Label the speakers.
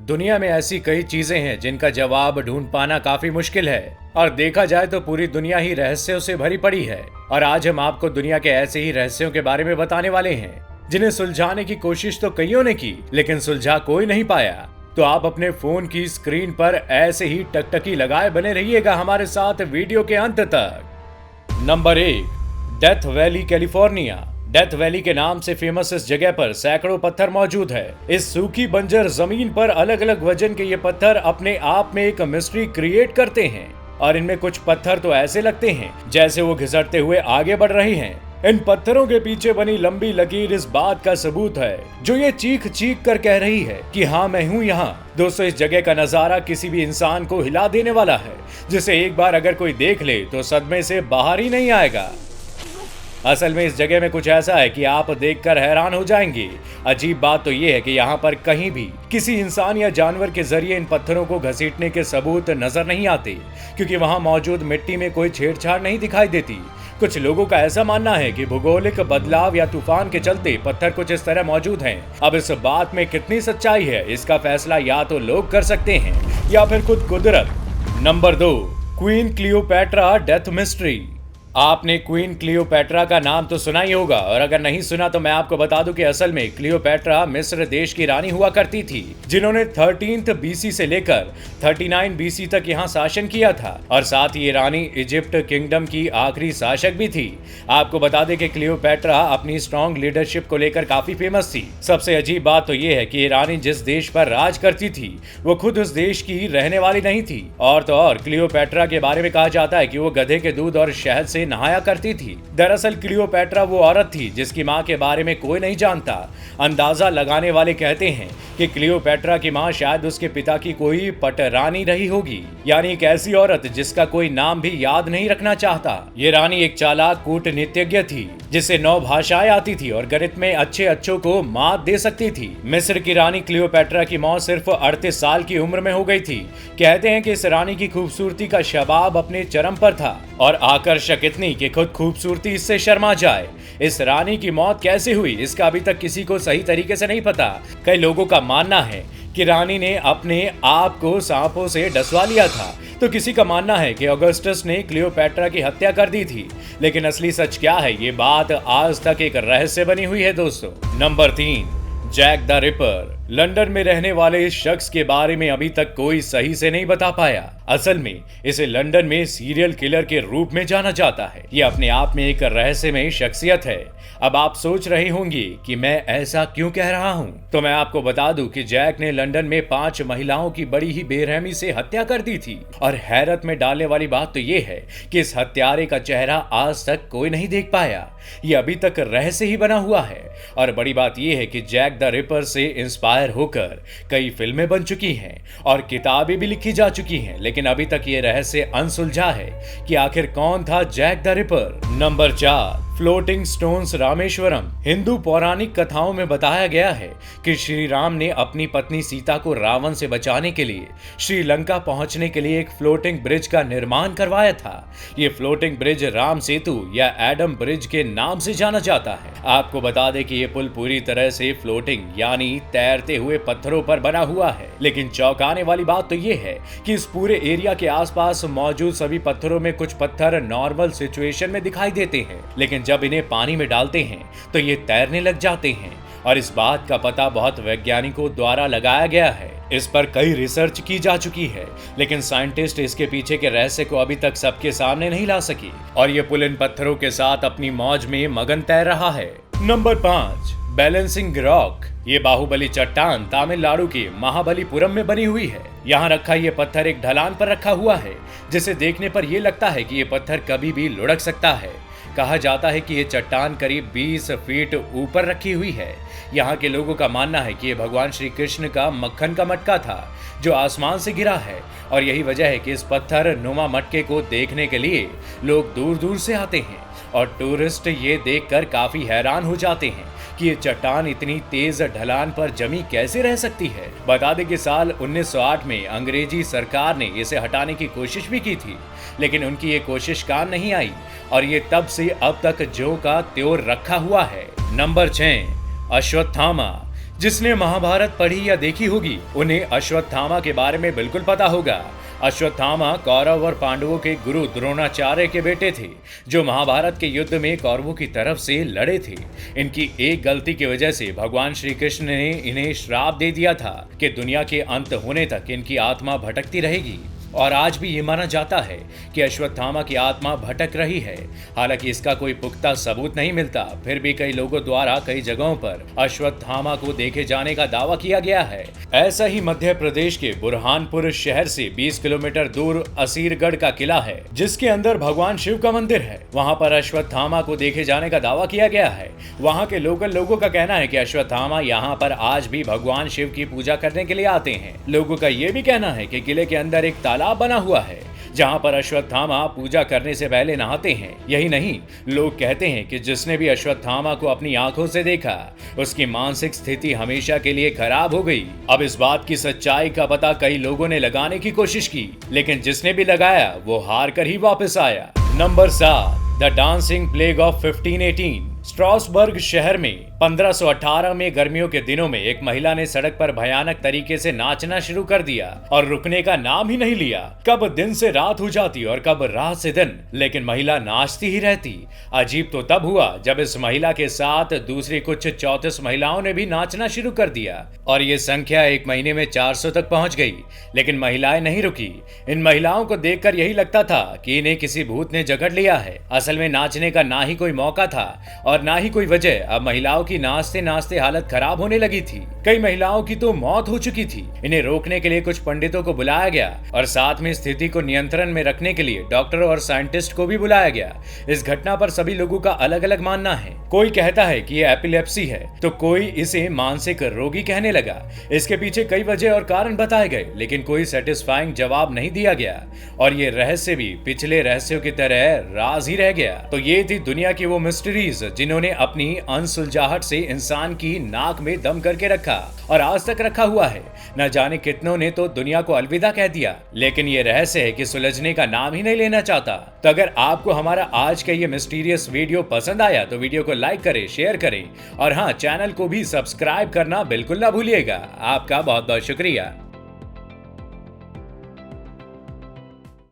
Speaker 1: दुनिया में ऐसी कई चीजें हैं जिनका जवाब ढूंढ पाना काफी मुश्किल है और देखा जाए तो पूरी दुनिया ही रहस्यों से भरी पड़ी है। और आज हम आपको दुनिया के ऐसे ही रहस्यों के बारे में बताने वाले हैं जिन्हें सुलझाने की कोशिश तो कईयों ने की, लेकिन सुलझा कोई नहीं पाया। तो आप अपने फोन की स्क्रीन पर ऐसे ही टकटकी लगाए बने रहिएगा हमारे साथ वीडियो के अंत तक। Number 1, death valley, California. Death valley के नाम से फेमस इस जगह पर सैकड़ों पत्थर मौजूद है। इस सूखी बंजर जमीन पर अलग अलग वजन के ये पत्थर अपने आप में एक मिस्ट्री क्रिएट करते हैं और इनमें कुछ पत्थर तो ऐसे लगते हैं जैसे वो घिसटते हुए आगे बढ़ रहे हैं। इन पत्थरों के पीछे बनी लंबी लकीर इस बात का सबूत है जो ये चीख चीख कर कह रही है कि हाँ, मैं हूँ यहाँ। दोस्तों, इस जगह का नजारा किसी भी इंसान को हिला देने वाला है, जिसे एक बार अगर कोई देख ले तो सदमे से बाहर ही नहीं आएगा। असल में इस जगह में कुछ ऐसा है कि आप देखकर हैरान हो जाएंगे। अजीब बात तो ये है कि यहाँ पर कहीं भी किसी इंसान या जानवर के जरिए इन पत्थरों को घसीटने के सबूत नजर नहीं आते, क्योंकि वहाँ मौजूद मिट्टी में कोई छेड़छाड़ नहीं दिखाई देती। कुछ लोगों का ऐसा मानना है कि भूगोलिक बदलाव या तूफान के चलते पत्थर कुछ इस तरह मौजूद हैं। अब इस बात में कितनी सच्चाई है, इसका फैसला या तो लोग कर सकते हैं या फिर खुद कुदरत। Number 2, queen Cleopatra death mystery. आपने क्वीन क्लियोपैट्रा का नाम तो सुना ही होगा, और अगर नहीं सुना तो मैं आपको बता दूं कि असल में क्लियोपैट्रा मिस्र देश की रानी हुआ करती थी, जिन्होंने 13th BC से लेकर 39 BC तक यहाँ शासन किया था, और साथ ही ये रानी इजिप्ट किंगडम की आखिरी शासक भी थी। आपको बता दें कि क्लियोपैट्रा अपनी स्ट्रॉन्ग लीडरशिप को लेकर काफी फेमस थी। सबसे अजीब बात तो ये है कि ये रानी जिस देश पर राज करती थी वो खुद उस देश की रहने वाली नहीं थी। और तो और क्लियोपैट्रा के बारे में कहा जाता है कि वो गधे के दूध और शहद से नहाया करती थी। दरअसल क्लियोपैट्रा वो औरत थी जिसकी मां के बारे में कोई नहीं जानता। अंदाजा लगाने वाले कहते हैं कि क्लियोपैट्रा की मां शायद उसके पिता की कोई पटरानी रही होगी, यानी एक ऐसी औरत जिसका कोई नाम भी याद नहीं रखना चाहता। ये रानी एक चालाक कूटनीतिज्ञ थी जिसे 9 भाषाएं आती थी और गणित में अच्छों को मात दे सकती थी। मिस्र की रानी क्लियोपैट्रा की मौत सिर्फ 38 साल की उम्र में हो गई थी। कहते हैं कि इस रानी की खूबसूरती का शबाब अपने चरम पर था और आकर्षक इतनी कि खुद खूबसूरती इससे शर्मा जाए। इस रानी की मौत कैसे हुई, इसका अभी तक किसी को सही तरीके से नहीं पता। कई लोगों का मानना है कि रानी ने अपने आप को सांपों से डसवा लिया था, तो किसी का मानना है कि ऑगस्टस ने क्लियोपैट्रा की हत्या कर दी थी। लेकिन असली सच क्या है, ये बात आज तक एक रहस्य बनी हुई है दोस्तों। Number 3, Jack the Ripper. London में रहने वाले इस शख्स के बारे में अभी तक कोई सही से नहीं बता पाया। असल में इसे लंदन में सीरियल किलर के रूप में जाना जाता है। ये अपने आप में एक रहस्यमय शख्सियत है। अब आप सोच रहे होंगे कि मैं ऐसा क्यों कह रहा हूँ, तो मैं आपको बता दूं कि जैक ने लंदन में 5 महिलाओं की बड़ी ही बेरहमी से हत्या कर दी थी। और हैरत में डालने वाली बात तो ये है कि इस हत्यारे का चेहरा आज तक कोई नहीं देख पाया। ये अभी तक रहस्य ही बना हुआ है। और बड़ी बात यह है कि जैक द रिपर से इंस्पायर होकर कई फिल्में बन चुकी हैं और किताबें भी लिखी जा चुकी हैं, लेकिन अभी तक ये रहस्य अनसुलझा है कि आखिर कौन था Jack the Ripper. Number 4, floating stones, Rameswaram. हिंदू पौराणिक कथाओं में बताया गया है कि श्री राम ने अपनी पत्नी सीता को रावण से बचाने के लिए श्रीलंका पहुंचने के लिए एक फ्लोटिंग ब्रिज का निर्माण करवाया था। ये फ्लोटिंग ब्रिज राम सेतु या एडम ब्रिज के नाम से जाना जाता है। आपको बता दें कि ये पुल पूरी तरह से फ्लोटिंग यानी तैरते हुए पत्थरों पर बना हुआ है। लेकिन चौंकाने वाली बात तो ये है कि इस पूरे एरिया के आसपास मौजूद सभी पत्थरों में कुछ पत्थर नॉर्मल सिचुएशन में दिखाई देते हैं, लेकिन जब इन्हें पानी में डालते हैं तो ये तैरने लग जाते हैं। और इस बात का पता बहुत वैज्ञानिकों द्वारा लगाया गया है। इस पर कई रिसर्च की जा चुकी है, लेकिन साइंटिस्ट इसके पीछे के रहस्य को अभी तक सबके सामने नहीं ला सकी। और ये पुल इन पत्थरों के साथ अपनी मौज में मगन तैर रहा है। Number 5, balancing rock. ये बाहुबली चट्टान तमिलनाडु के महाबलीपुरम में बनी हुई है। यहाँ रखा ये पत्थर एक ढलान पर रखा हुआ है, जिसे देखने पर यह लगता है कि ये पत्थर कभी भी लुढ़क सकता है। कहा जाता है कि ये चट्टान करीब 20 फीट ऊपर रखी हुई है। यहाँ के लोगों का मानना है कि ये भगवान श्री कृष्ण का मक्खन का मटका था जो आसमान से गिरा है, और यही वजह है कि इस पत्थर नुमा मटके को देखने के लिए लोग दूर दूर से आते हैं और टूरिस्ट ये देखकर काफी हैरान हो जाते हैं कि ये चट्टान इतनी तेज ढलान पर जमी कैसे रह सकती है। बता दें कि साल 1908 में अंग्रेजी सरकार ने इसे हटाने की कोशिश भी की थी, लेकिन उनकी ये कोशिश काम नहीं आई और ये तब से अब तक ज्यों का त्यों रखा हुआ है। नंबर 6, अश्वत्थामा। जिसने महाभारत पढ़ी या देखी होगी उन्हें अश्वत्थामा के बारे में बिल्कुल पता होगा। अश्वत्थामा कौरव और पांडवों के गुरु द्रोणाचार्य के बेटे थे, जो महाभारत के युद्ध में कौरवों की तरफ से लड़े थे। इनकी एक गलती की वजह से भगवान श्री कृष्ण ने इन्हें श्राप दे दिया था कि दुनिया के अंत होने तक इनकी आत्मा भटकती रहेगी। और आज भी ये माना जाता है कि अश्वत्थामा की आत्मा भटक रही है। हालांकि इसका कोई पुख्ता सबूत नहीं मिलता, फिर भी कई लोगों द्वारा कई जगहों पर अश्वत्थामा को देखे जाने का दावा किया गया है। ऐसा ही मध्य प्रदेश के बुरहानपुर शहर से 20 किलोमीटर दूर असीरगढ़ का किला है, जिसके अंदर भगवान शिव का मंदिर है। वहाँ पर अश्वत्थामा को देखे जाने का दावा किया गया है। वहाँ के लोकल लोगों का कहना है कि अश्वत्थामा यहाँ पर आज भी भगवान शिव की पूजा करने के लिए आते हैं। लोगों का ये भी कहना है कि किले के अंदर एक तालाब बना हुआ है, जहां पर अश्वत्थामा पूजा करने से पहले नहाते हैं। यही नहीं, लोग कहते हैं कि जिसने भी अश्वत्थामा को अपनी आंखों से देखा, उसकी मानसिक स्थिति हमेशा के लिए खराब हो गई। अब इस बात की सच्चाई का पता कई लोगों ने लगाने की कोशिश की, लेकिन जिसने भी लगाया वो हार कर ही वापस आया। Number 7, the dancing plague of 1518। Strasbourg शहर में 1518 में गर्मियों के दिनों में एक महिला ने सड़क पर भयानक तरीके से नाचना शुरू कर दिया और रुकने का नाम ही नहीं लिया। कब दिन से रात हो जाती और कब रात से दिन, लेकिन महिला नाचती ही रहती। अजीब तो तब हुआ जब इस महिला के साथ दूसरी कुछ 34 महिलाओं ने भी नाचना शुरू कर दिया और ये संख्या एक महीने में 400 तक पहुंच गई। लेकिन महिलाएं नहीं रुकी। इन महिलाओं को देखकर यही लगता था कि इन्हें किसी भूत ने जकड़ लिया है। असल में नाचने का ना ही कोई मौका था और ना ही कोई वजह। अब महिलाओं की नाचते नाचते हालत खराब होने लगी थी। कई महिलाओं की तो मौत हो चुकी थी। इन्हें रोकने के लिए कुछ पंडितों को बुलाया गया और साथ में स्थिति को नियंत्रण में रखने के लिए डॉक्टर और साइंटिस्ट को भी बुलाया गया। इस घटना पर सभी लोगों का अलग अलग मानना है। कोई कहता है कि यह एपिलेप्सी है, तो कोई इसे मानसिक रोगी कहने लगा। इसके पीछे कई वजह और कारण बताए गए, लेकिन कोई सेटिस्फाइंग जवाब नहीं दिया गया और ये रहस्य भी पिछले रहस्यों की तरह राज ही रह गया। तो ये थी दुनिया की वो मिस्ट्रीज जिन्होंने अपनी अनसुलझाहट से इंसान की नाक में दम करके रखा और आज तक रखा हुआ है। न जाने कितनों ने तो दुनिया को अलविदा कह दिया, लेकिन ये रहस्य है कि सुलझने का नाम ही नहीं लेना चाहता। तो अगर आपको हमारा आज का ये मिस्टीरियस वीडियो पसंद आया तो वीडियो को लाइक करें, शेयर करें और हाँ, चैनल को भी सब्सक्राइब करना बिल्कुल ना भूलिएगा। आपका बहुत बहुत शुक्रिया।